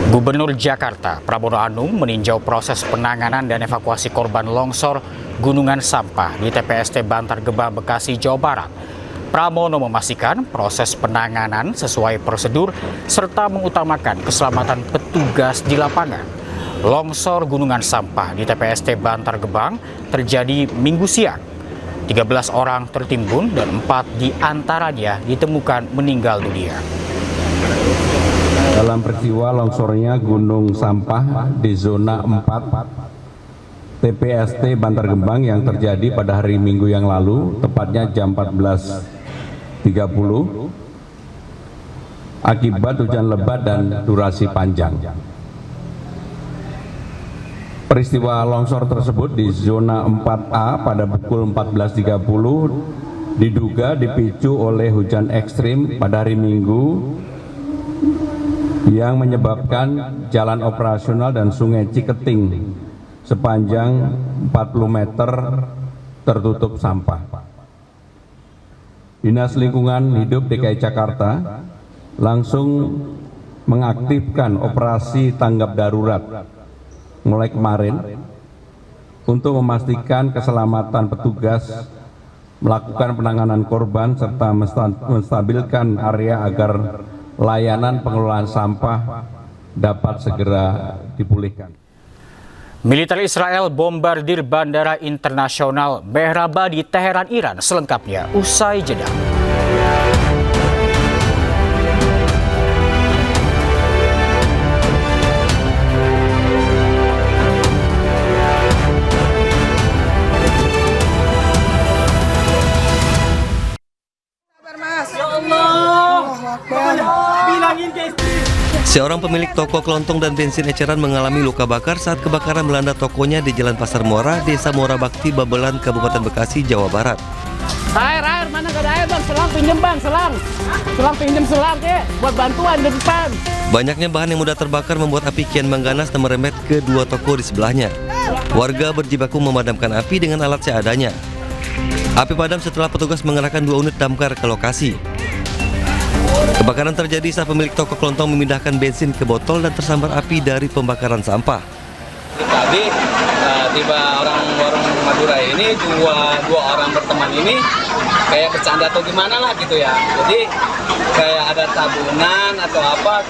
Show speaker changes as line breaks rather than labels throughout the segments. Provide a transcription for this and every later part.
Gubernur Jakarta Pramono Anung meninjau proses penanganan dan evakuasi korban longsor gunungan sampah di TPST Bantar Gebang, Bekasi, Jawa Barat. Pramono memastikan proses penanganan sesuai prosedur serta mengutamakan keselamatan petugas di lapangan. Longsor gunungan sampah di TPST Bantar Gebang terjadi Minggu siang. 13 orang tertimbun dan 4 diantaranya ditemukan meninggal dunia.
Dalam peristiwa longsornya gunung sampah di zona 4 TPST Bantar Gebang yang terjadi pada hari Minggu yang lalu, tepatnya jam 14.30, akibat hujan lebat dan durasi panjang. Peristiwa longsor tersebut di zona 4A pada pukul 14.30 diduga dipicu oleh hujan ekstrim pada hari Minggu yang menyebabkan jalan operasional dan sungai Ciketing sepanjang 40 meter tertutup sampah. Dinas Lingkungan Hidup DKI Jakarta langsung mengaktifkan operasi tanggap darurat mulai kemarin untuk memastikan keselamatan petugas, melakukan penanganan korban serta menstabilkan area agar layanan pengelolaan sampah dapat segera dipulihkan.
Militer Israel bombardir Bandara Internasional Mehrabad di Teheran, Iran. Selengkapnya usai jeda.
Seorang pemilik toko kelontong dan bensin eceran mengalami luka bakar saat kebakaran melanda tokonya di Jalan Pasar Muara, Desa Muara Bakti, Babelan, Kabupaten Bekasi, Jawa Barat.
Air, mana gak ada air bang? Selang pinjem bang, selang pinjem selang ke, buat bantuan di depan.
Banyaknya bahan yang mudah terbakar membuat api kian mengganas dan merembet ke dua toko di sebelahnya. Warga berjibaku memadamkan api dengan alat seadanya. Api padam setelah petugas mengerahkan 2 unit damkar ke lokasi. Kebakaran terjadi saat pemilik toko kelontong memindahkan bensin ke botol dan tersambar api dari pembakaran sampah.
Tadi tiba orang warung Madura ini dua orang berteman ini kayak bercanda atau gimana lah gitu ya. Jadi kayak ada tabunan atau apa,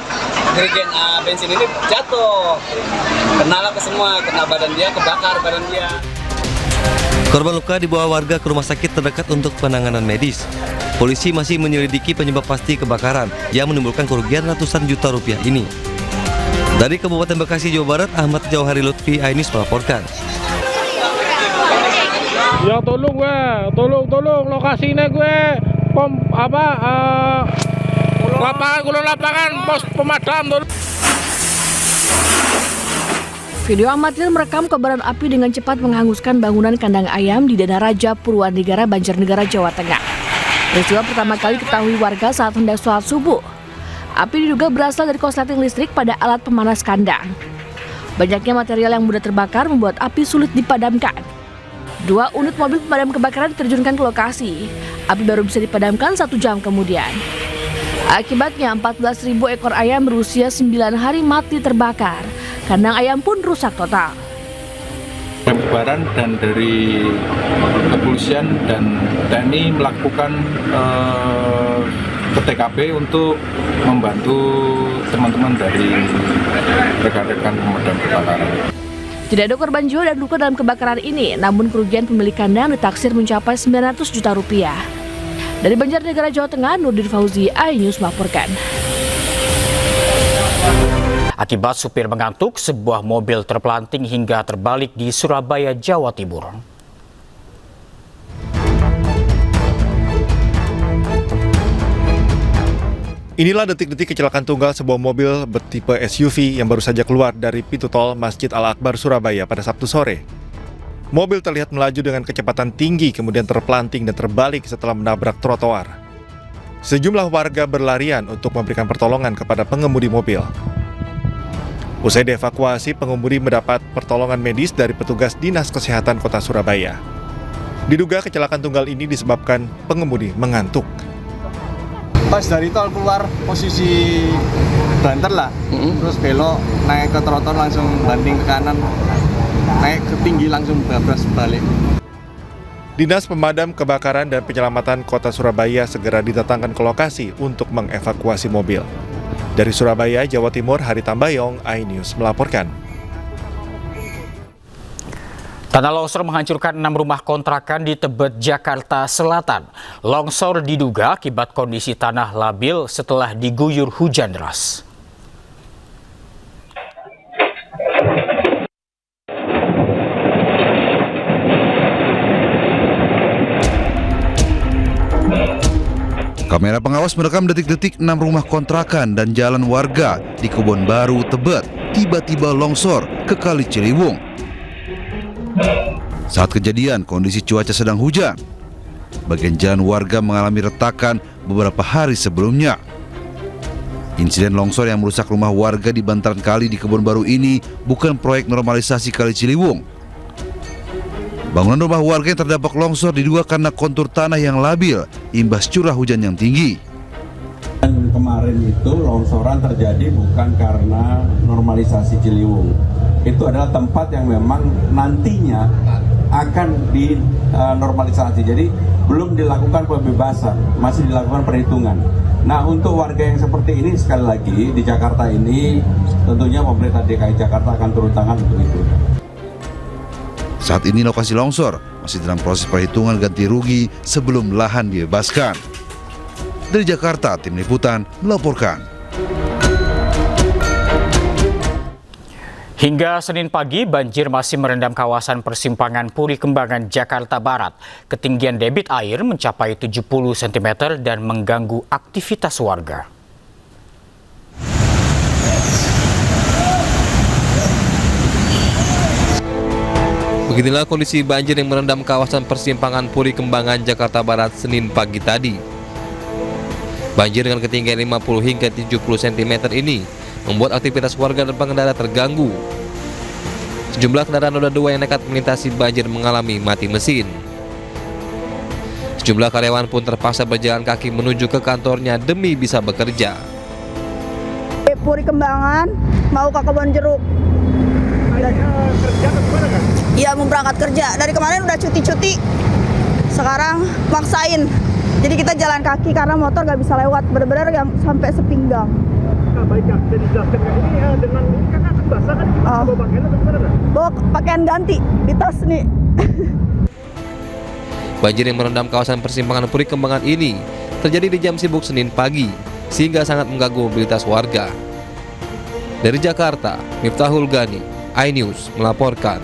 jerigen bensin ini jatuh, kenalah ke semua, kena badan dia, kebakar badan dia.
Korban luka dibawa warga ke rumah sakit terdekat untuk penanganan medis. Polisi masih menyelidiki penyebab pasti kebakaran yang menimbulkan kerugian ratusan juta rupiah ini. Dari Kabupaten Bekasi, Jawa Barat, Ahmad Jauhari Lutfi Ainis melaporkan.
Ya tolong lokasinya gue lapangan pos pemadam tolong.
Video amatir merekam kobaran api dengan cepat menghanguskan bangunan kandang ayam di Danaraja, Purwanegara, Banjarnegara, Jawa Tengah. Peristiwa pertama kali diketahui warga saat hendak sholat subuh. Api diduga berasal dari korsleting listrik pada alat pemanas kandang. Banyaknya material yang mudah terbakar membuat api sulit dipadamkan. 2 unit mobil pemadam kebakaran diterjunkan ke lokasi. Api baru bisa dipadamkan 1 jam kemudian. Akibatnya 14.000 ekor ayam berusia 9 hari mati terbakar. Kandang ayam pun rusak total.
Kebaran dan dari kepolisian dan TNI melakukan ke TKP untuk membantu teman-teman dari rekan-rekan pemadam kebakaran.
Tidak ada korban jiwa dan luka dalam kebakaran ini, namun kerugian pemilik kandang ditaksir mencapai 900 juta rupiah. Dari Banjarnegara, Jawa Tengah, Nurdin Fauzi, iNews melaporkan.
Akibat supir mengantuk, sebuah mobil terpelanting hingga terbalik di Surabaya, Jawa Timur.
Inilah detik-detik kecelakaan tunggal sebuah mobil bertipe SUV yang baru saja keluar dari pintu tol Masjid Al-Akbar, Surabaya pada Sabtu sore. Mobil terlihat melaju dengan kecepatan tinggi kemudian terpelanting dan terbalik setelah menabrak trotoar. Sejumlah warga berlarian untuk memberikan pertolongan kepada pengemudi mobil. Usai dievakuasi, pengemudi mendapat pertolongan medis dari petugas Dinas Kesehatan Kota Surabaya. Diduga kecelakaan tunggal ini disebabkan pengemudi mengantuk.
Pas dari tol keluar posisi banter lah, terus belok naik ke trotoar langsung banting ke kanan, naik ke tinggi langsung bablas balik.
Dinas Pemadam Kebakaran dan Penyelamatan Kota Surabaya segera didatangkan ke lokasi untuk mengevakuasi mobil. Dari Surabaya, Jawa Timur, Hari Tambayong, iNews melaporkan.
Tanah longsor menghancurkan 6 rumah kontrakan di Tebet, Jakarta Selatan. Longsor diduga akibat kondisi tanah labil setelah diguyur hujan deras.
Kamera pengawas merekam detik-detik 6 rumah kontrakan dan jalan warga di Kebon Baru, Tebet tiba-tiba longsor ke Kali Ciliwung. Saat kejadian, kondisi cuaca sedang hujan. Bagian jalan warga mengalami retakan beberapa hari sebelumnya. Insiden longsor yang merusak rumah warga di bantaran kali di Kebon Baru ini bukan proyek normalisasi Kali Ciliwung. Bangunan rumah warga yang terdampak longsor diduga karena kontur tanah yang labil imbas curah hujan yang tinggi.
Dan kemarin itu longsoran terjadi bukan karena normalisasi Ciliwung. Itu adalah tempat yang memang nantinya akan dinormalisasi. Jadi belum dilakukan pembebasan, masih dilakukan perhitungan. Nah, untuk warga yang seperti ini sekali lagi di Jakarta ini tentunya pemerintah DKI Jakarta akan turun tangan untuk itu.
Saat ini lokasi longsor masih dalam proses perhitungan ganti rugi sebelum lahan dibebaskan. Dari Jakarta, Tim Liputan melaporkan.
Hingga Senin pagi, banjir masih merendam kawasan persimpangan Puri Kembangan, Jakarta Barat. Ketinggian debit air mencapai 70 cm dan mengganggu aktivitas warga.
Beginilah kondisi banjir yang merendam kawasan persimpangan Puri Kembangan, Jakarta Barat Senin pagi tadi. Banjir dengan ketinggian 50 hingga 70 cm ini membuat aktivitas warga dan pengendara terganggu. Sejumlah kendaraan roda 2 yang nekat melintasi banjir mengalami mati mesin. Sejumlah karyawan pun terpaksa berjalan kaki menuju ke kantornya demi bisa bekerja.
Puri Kembangan mau ke Kebon Jeruk.
Kerja ke mana kan?
Iya, mau berangkat kerja. Dari kemarin udah cuti-cuti. Sekarang maksain. Jadi kita jalan kaki karena motor nggak bisa lewat. Benar-benar yang sampai sepinggang.
Nah, baik ya. Jadi jelaskan ini dengan ini kan akan basah kan? Bawa pakaian atau gimana kan?
Bawa pakaian ganti di tas nih.
Banjir yang merendam kawasan persimpangan Puri Kembangan ini terjadi di jam sibuk Senin pagi, sehingga sangat mengganggu mobilitas warga. Dari Jakarta, Miftahul Gani, iNews melaporkan.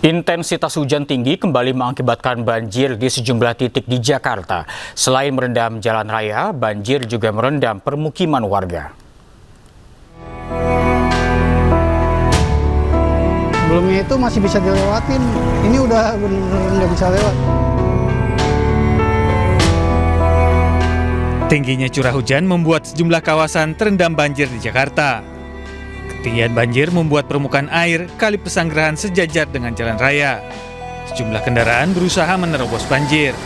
Intensitas hujan tinggi kembali mengakibatkan banjir di sejumlah titik di Jakarta. Selain merendam jalan raya, banjir juga merendam permukiman warga.
Sebelumnya itu masih bisa dilewatin, ini udah benar-benar nggak bisa lewat.
Tingginya curah hujan membuat sejumlah kawasan terendam banjir di Jakarta. Ketinggian banjir membuat permukaan air Kali Pesanggerahan sejajar dengan jalan raya. Sejumlah kendaraan berusaha menerobos banjir.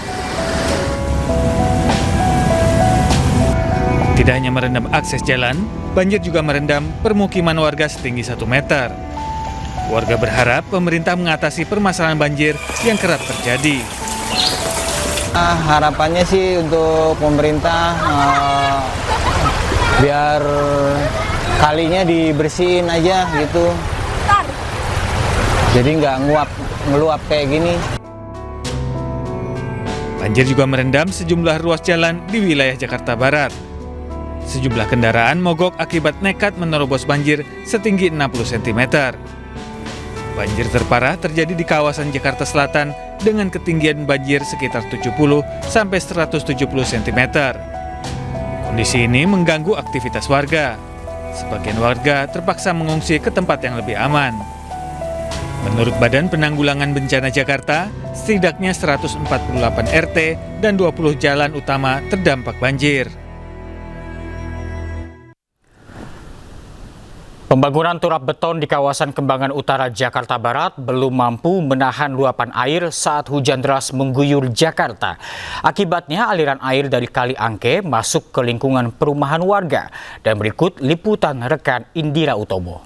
Tidak hanya merendam akses jalan, banjir juga merendam permukiman warga setinggi 1 meter. Warga berharap pemerintah mengatasi permasalahan banjir yang kerap terjadi.
Harapannya sih untuk pemerintah biar kalinya dibersihin aja gitu. Jadi nggak ngeluap kayak gini.
Banjir juga merendam sejumlah ruas jalan di wilayah Jakarta Barat. Sejumlah kendaraan mogok akibat nekat menerobos banjir setinggi 60 cm. Banjir terparah terjadi di kawasan Jakarta Selatan dengan ketinggian banjir sekitar 70 sampai 170 cm. Kondisi ini mengganggu aktivitas warga. Sebagian warga terpaksa mengungsi ke tempat yang lebih aman. Menurut Badan Penanggulangan Bencana Jakarta, setidaknya 148 RT dan 20 jalan utama terdampak banjir.
Pembangunan turap beton di kawasan Kembangan Utara, Jakarta Barat belum mampu menahan luapan air saat hujan deras mengguyur Jakarta. Akibatnya aliran air dari Kali Angke masuk ke lingkungan perumahan warga. Dan berikut liputan rekan Indira Utomo.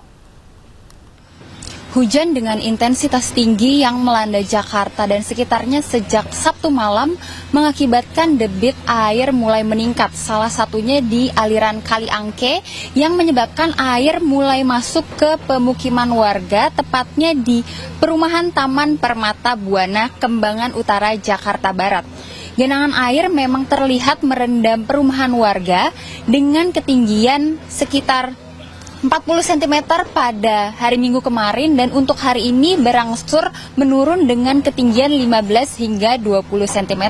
Hujan dengan intensitas tinggi yang melanda Jakarta dan sekitarnya sejak Sabtu malam mengakibatkan debit air mulai meningkat. Salah satunya di aliran Kali Angke yang menyebabkan air mulai masuk ke pemukiman warga, tepatnya di perumahan Taman Permata Buana, Kembangan Utara, Jakarta Barat. Genangan air memang terlihat merendam perumahan warga dengan ketinggian sekitar 40 cm pada hari Minggu kemarin, dan untuk hari ini berangsur menurun dengan ketinggian 15 hingga 20 cm.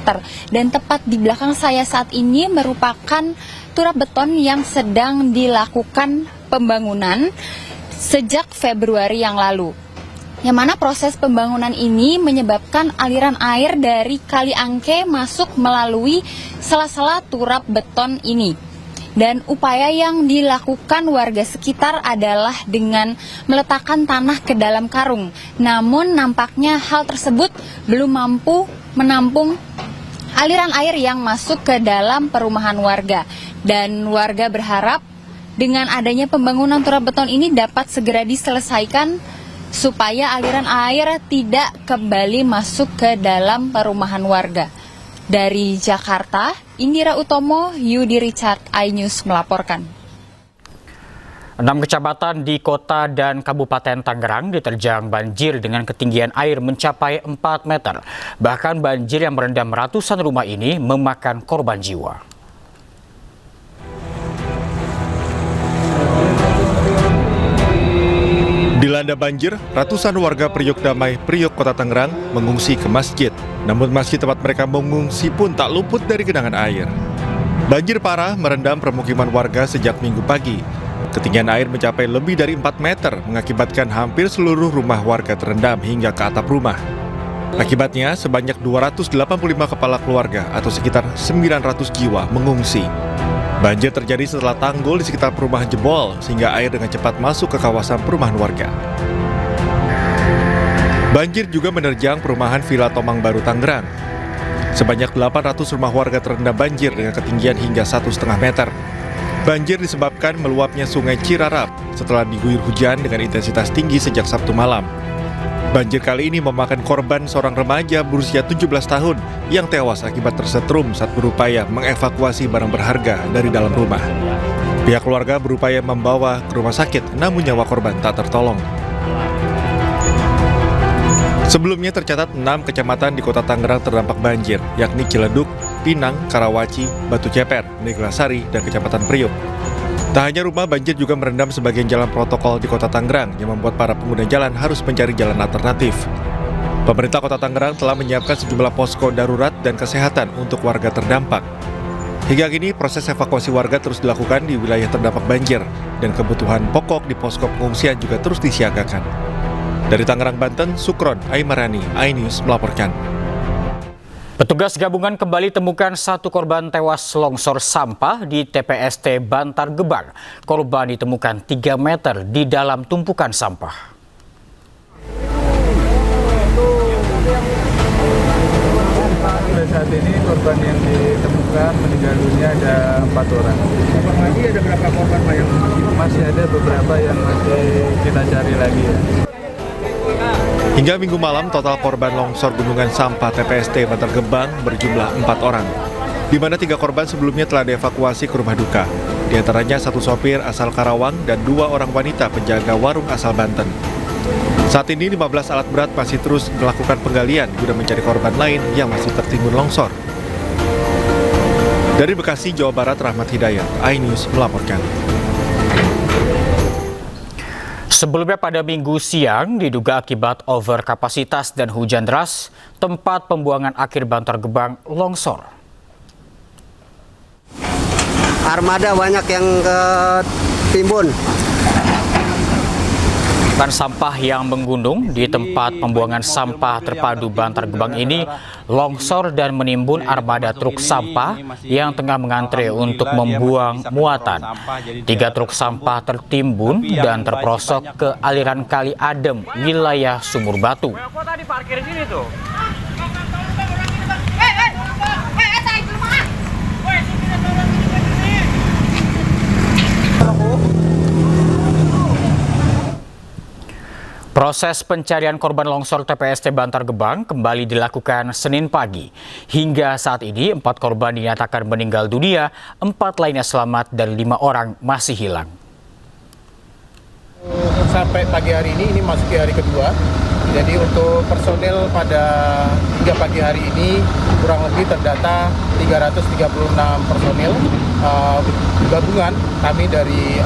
Dan tepat di belakang saya saat ini merupakan turap beton yang sedang dilakukan pembangunan sejak Februari yang lalu. Yang mana proses pembangunan ini menyebabkan aliran air dari Kali Angke masuk melalui sela-sela turap beton ini. Dan upaya yang dilakukan warga sekitar adalah dengan meletakkan tanah ke dalam karung. Namun nampaknya hal tersebut belum mampu menampung aliran air yang masuk ke dalam perumahan warga. Dan warga berharap dengan adanya pembangunan turap beton ini dapat segera diselesaikan supaya aliran air tidak kembali masuk ke dalam perumahan warga. Dari Jakarta, Indira Utomo, Yudi Richard, iNews melaporkan.
6 kecamatan di kota dan Kabupaten Tangerang diterjang banjir dengan ketinggian air mencapai 4 meter. Bahkan banjir yang merendam ratusan rumah ini memakan korban jiwa.
Dilanda banjir, ratusan warga Priok Damai, Priok, Kota Tangerang mengungsi ke masjid. Namun masjid tempat mereka mengungsi pun tak luput dari genangan air. Banjir parah merendam permukiman warga sejak Minggu pagi. Ketinggian air mencapai lebih dari 4 meter, mengakibatkan hampir seluruh rumah warga terendam hingga ke atap rumah. Akibatnya, sebanyak 285 kepala keluarga atau sekitar 900 jiwa mengungsi. Banjir terjadi setelah tanggul di sekitar perumahan jebol, sehingga air dengan cepat masuk ke kawasan perumahan warga. Banjir juga menerjang perumahan Villa Tomang Baru, Tangerang. Sebanyak 800 rumah warga terendam banjir dengan ketinggian hingga 1,5 meter. Banjir disebabkan meluapnya sungai Cirarap setelah diguyur hujan dengan intensitas tinggi sejak Sabtu malam. Banjir kali ini memakan korban seorang remaja berusia 17 tahun yang tewas akibat tersetrum saat berupaya mengevakuasi barang berharga dari dalam rumah. Pihak keluarga berupaya membawa ke rumah sakit, namun nyawa korban tak tertolong. Sebelumnya tercatat 6 kecamatan di kota Tangerang terdampak banjir, yakni Ciledug, Pinang, Karawaci, Batu Ceper, Neglasari, dan Kecamatan Priok. Tak hanya rumah, banjir juga merendam sebagian jalan protokol di kota Tangerang yang membuat para pengguna jalan harus mencari jalan alternatif. Pemerintah kota Tangerang telah menyiapkan sejumlah posko darurat dan kesehatan untuk warga terdampak. Hingga kini proses evakuasi warga terus dilakukan di wilayah terdampak banjir dan kebutuhan pokok di posko pengungsian juga terus disiagakan. Dari Tangerang, Banten, Sukron Aimarani, iNews melaporkan.
Petugas gabungan kembali temukan satu korban tewas longsor sampah di TPST Bantar Gebang. Korban ditemukan 3 meter di dalam tumpukan sampah.
Saat ini korban yang ditemukan meninggal dunia ada 4 orang. Lagi ada berapa korban Pak yang masih ada beberapa yang masih kita cari lagi ya.
Hingga Minggu malam, total korban longsor gunungan sampah TPST Bantar Gebang berjumlah 4 orang, di mana 3 korban sebelumnya telah dievakuasi ke rumah duka. Di antaranya 1 sopir asal Karawang dan 2 orang wanita penjaga warung asal Banten. Saat ini 15 alat berat masih terus melakukan penggalian guna mencari korban lain yang masih tertimbun longsor. Dari Bekasi, Jawa Barat, Rahmat Hidayat, iNews melaporkan.
Sebelumnya pada Minggu siang, diduga akibat overkapasitas dan hujan deras, tempat pembuangan akhir Bantar Gebang longsor.
Armada banyak yang ketimbun.
Tumpukan sampah yang menggunung di tempat pembuangan sampah terpadu Bantar Gebang ini longsor dan menimbun armada truk sampah yang tengah mengantre untuk membuang muatan. 3 truk sampah tertimbun dan terperosok ke aliran Kali Adem, wilayah Sumur Batu. Proses pencarian korban longsor TPST Bantar Gebang kembali dilakukan Senin pagi. Hingga saat ini 4 korban dinyatakan meninggal dunia, 4 lainnya selamat dan 5 orang masih hilang.
Sampai pagi hari ini masuki hari kedua. Jadi untuk personil pada hingga pagi hari ini kurang lebih terdata 336 personil gabungan kami dari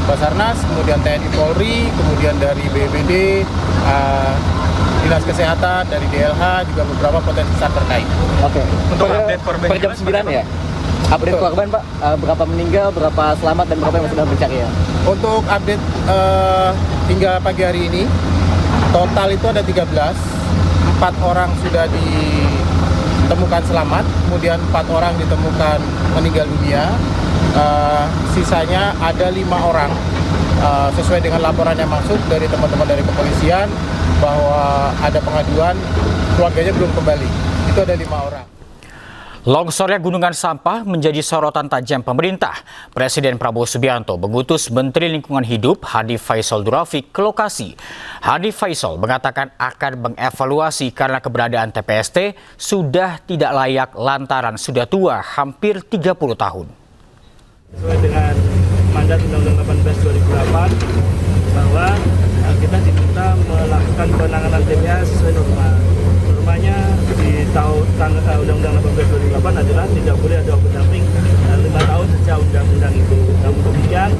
Basarnas, kemudian TNI Polri, kemudian dari BPBD, Dinas Kesehatan, dari DLH, juga beberapa potensi SAR terkait.
Oke. Untuk update korban per jam 9 ya? Update korban Pak, berapa meninggal, berapa selamat, dan berapa yang sudah pencarian?
Untuk update hingga pagi hari ini, total itu ada 13, 4 orang sudah ditemukan selamat, kemudian 4 orang ditemukan meninggal dunia, sisanya ada 5 orang, sesuai dengan laporan yang masuk dari teman-teman dari kepolisian bahwa ada pengaduan keluarganya belum kembali, itu ada 5 orang.
Longsornya gunungan sampah menjadi sorotan tajam pemerintah. Presiden Prabowo Subianto mengutus Menteri Lingkungan Hidup Hanif Faisal Durafiq ke lokasi. Hanif Faisal mengatakan akan mengevaluasi karena keberadaan TPST sudah tidak layak lantaran sudah tua hampir 30 tahun.
Sesuai dengan mandat Undang-Undang 18 2008 bahwa kita diminta melakukan penanganan TPA sesuai norma. Normanya di Undang-Undang 18 2008 adalah tidak boleh ada overdumping 5 tahun sejak undang-undang itu. Namun demikian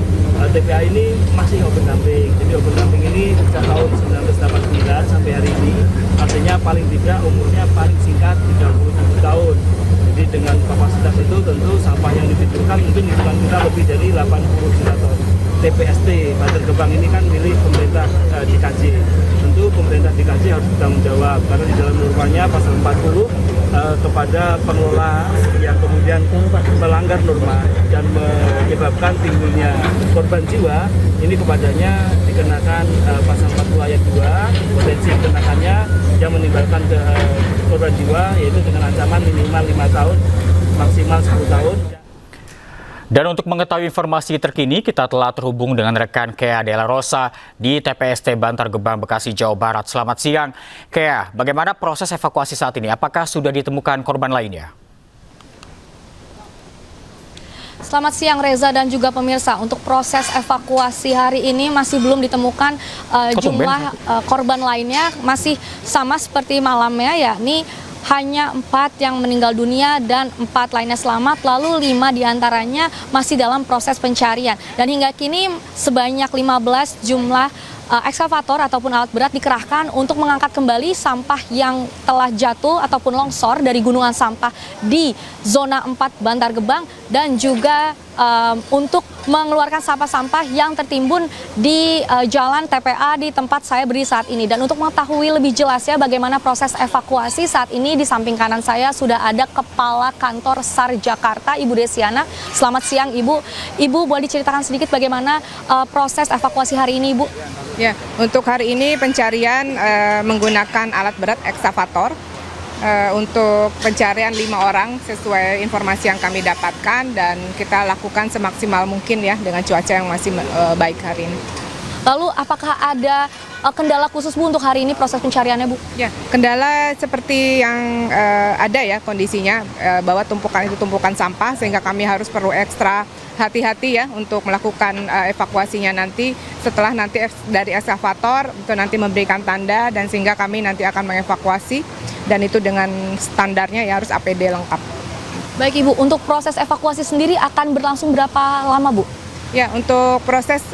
TPA ini masih overdumping. Jadi overdumping ini sejak tahun 1989 sampai hari ini, artinya paling tidak umurnya paling singkat 37 tahun. Jadi dengan kapasitas itu tentu sampah yang ditimbulkan mungkin hitungan kita lebih dari 80 juta ton. TPST Bantar Gebang ini kan milik pemerintah DKJ. Tentu pemerintah DKJ harus bertanggung jawab karena di dalam normanya pasal 40 kepada pengelola yang kemudian melanggar norma dan menyebabkan timbulnya korban jiwa, ini kepadanya dikenakan pasal 40 ayat 2, potensi dikenakannya yang menimbulkan korban jiwa yaitu dengan ancaman minimal 5 tahun, maksimal 10 tahun.
Dan untuk mengetahui informasi terkini, kita telah terhubung dengan rekan Kea Dela Rosa di TPST Bantar Gebang, Bekasi, Jawa Barat. Selamat siang, Kea. Bagaimana proses evakuasi saat ini? Apakah sudah ditemukan korban lainnya?
Selamat siang Reza dan juga pemirsa. Untuk proses evakuasi hari ini masih belum ditemukan jumlah korban lainnya. Masih sama seperti malamnya, yakni hanya 4 yang meninggal dunia dan 4 lainnya selamat, lalu 5 diantaranya masih dalam proses pencarian. Dan hingga kini sebanyak 15 jumlah ekskavator ataupun alat berat dikerahkan untuk mengangkat kembali sampah yang telah jatuh ataupun longsor dari gunungan sampah di zona 4 Bantar Gebang dan juga untuk mengeluarkan sampah-sampah yang tertimbun di jalan TPA di tempat saya berdiri saat ini. Dan untuk mengetahui lebih jelas ya bagaimana proses evakuasi saat ini, di samping kanan saya sudah ada Kepala Kantor SAR Jakarta, Ibu Desiana. Selamat siang Ibu. Ibu boleh diceritakan sedikit bagaimana proses evakuasi hari ini Ibu?
Ya, untuk hari ini pencarian menggunakan alat berat ekskavator. Untuk pencarian 5 orang sesuai informasi yang kami dapatkan dan kita lakukan semaksimal mungkin ya dengan cuaca yang masih baik hari ini.
Lalu apakah ada kendala khusus Bu untuk hari ini proses pencariannya Bu?
Ya, kendala seperti yang ada ya kondisinya bahwa tumpukan itu tumpukan sampah sehingga kami harus perlu ekstra hati-hati ya untuk melakukan evakuasinya nanti setelah nanti dari ekskavator itu nanti memberikan tanda dan sehingga kami nanti akan mengevakuasi. Dan itu dengan standarnya ya harus APD lengkap.
Baik Ibu, untuk proses evakuasi sendiri akan berlangsung berapa lama Bu?
Ya, untuk proses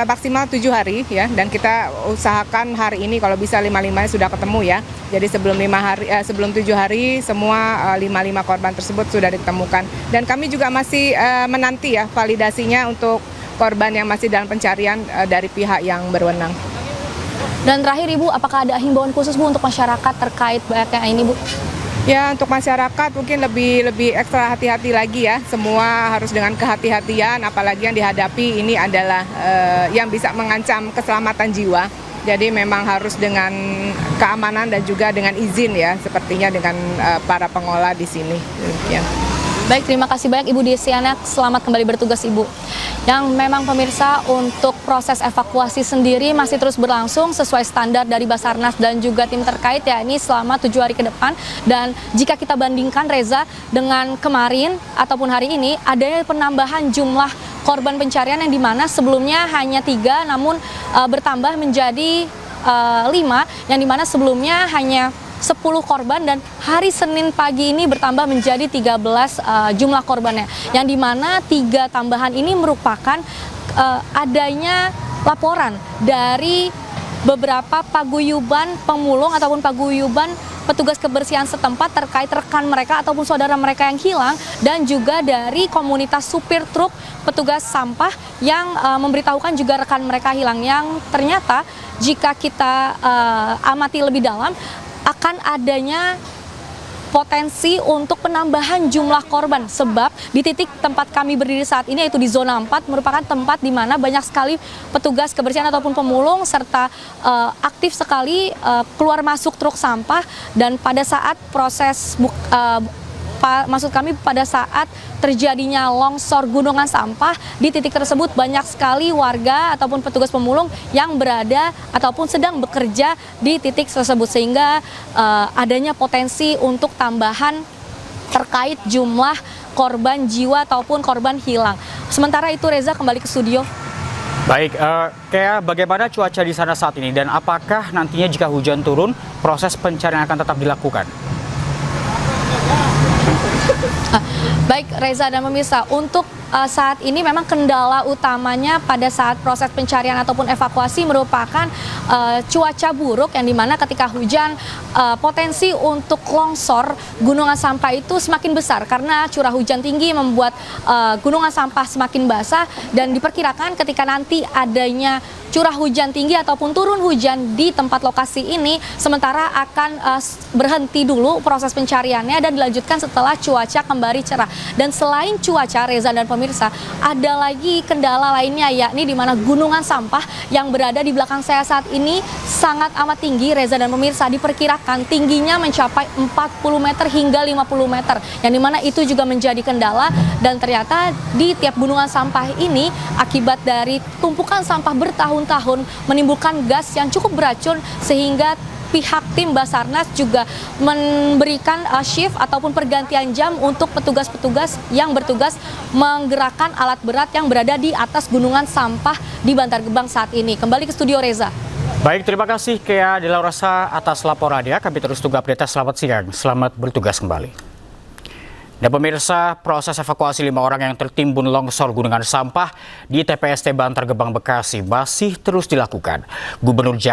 maksimal 7 hari ya, dan kita usahakan hari ini kalau bisa 5-5 sudah ketemu ya. Jadi sebelum 7 hari semua 5 korban tersebut sudah ditemukan. Dan kami juga masih menanti ya validasinya untuk korban yang masih dalam pencarian dari pihak yang berwenang.
Dan terakhir Ibu, apakah ada himbauan khusus Bu untuk masyarakat terkait banyaknya ini Bu?
Ya, untuk masyarakat mungkin lebih ekstra hati-hati lagi ya. Semua harus dengan kehati-hatian, apalagi yang dihadapi ini adalah yang bisa mengancam keselamatan jiwa. Jadi memang harus dengan keamanan dan juga dengan izin ya, sepertinya dengan para pengolah di sini. Demikian.
Baik, terima kasih banyak Ibu Desiana, selamat kembali bertugas Ibu. Yang memang pemirsa, untuk proses evakuasi sendiri masih terus berlangsung sesuai standar dari Basarnas dan juga tim terkait, ya ini selama 7 hari ke depan. Dan jika kita bandingkan Reza dengan kemarin ataupun hari ini, adanya penambahan jumlah korban pencarian yang dimana sebelumnya hanya 3 namun bertambah menjadi 5, yang dimana sebelumnya hanya 10 korban dan hari Senin pagi ini bertambah menjadi 13 jumlah korbannya. Yang dimana 3 tambahan ini merupakan adanya laporan dari beberapa paguyuban pemulung ataupun paguyuban petugas kebersihan setempat terkait rekan mereka ataupun saudara mereka yang hilang, dan juga dari komunitas supir truk petugas sampah yang memberitahukan juga rekan mereka hilang, yang ternyata jika kita amati lebih dalam akan adanya potensi untuk penambahan jumlah korban, sebab di titik tempat kami berdiri saat ini yaitu di zona 4 merupakan tempat di mana banyak sekali petugas kebersihan ataupun pemulung serta aktif sekali keluar masuk truk sampah. Dan pada saat proses maksud kami pada saat terjadinya longsor gunungan sampah di titik tersebut, banyak sekali warga ataupun petugas pemulung yang berada ataupun sedang bekerja di titik tersebut, sehingga adanya potensi untuk tambahan terkait jumlah korban jiwa ataupun korban hilang. Sementara itu Reza, kembali ke studio.
Baik, Kea, bagaimana cuaca di sana saat ini dan apakah nantinya jika hujan turun proses pencarian akan tetap dilakukan?
Baik Reza dan pemirsa, untuk saat ini memang kendala utamanya pada saat proses pencarian ataupun evakuasi merupakan cuaca buruk, yang dimana ketika hujan potensi untuk longsor gunungan sampah itu semakin besar karena curah hujan tinggi membuat gunungan sampah semakin basah, dan diperkirakan ketika nanti adanya curah hujan tinggi ataupun turun hujan di tempat lokasi ini, sementara akan berhenti dulu proses pencariannya dan dilanjutkan setelah cuaca kembali cerah. Dan selain cuaca, Reza dan pemirsa, ada lagi kendala lainnya, yakni di mana gunungan sampah yang berada di belakang saya saat ini sangat amat tinggi, Reza dan pemirsa. Diperkirakan tingginya mencapai 40 meter hingga 50 meter, yang dimana itu juga menjadi kendala. Dan ternyata di tiap gunungan sampah ini akibat dari tumpukan sampah bertahun-tahun menimbulkan gas yang cukup beracun, sehingga pihak tim Basarnas juga memberikan shift ataupun pergantian jam untuk petugas-petugas yang bertugas menggerakkan alat berat yang berada di atas gunungan sampah di Bantar Gebang saat ini. Kembali ke studio Reza.
Baik, terima kasih Kea Delaurasa atas laporannya. Kami terus tunggu update. Selamat siang, selamat bertugas kembali. Dan pemirsa, proses evakuasi 5 orang yang tertimbun longsor gunungan sampah di TPST Bantar Gebang Bekasi masih terus dilakukan. Gubernur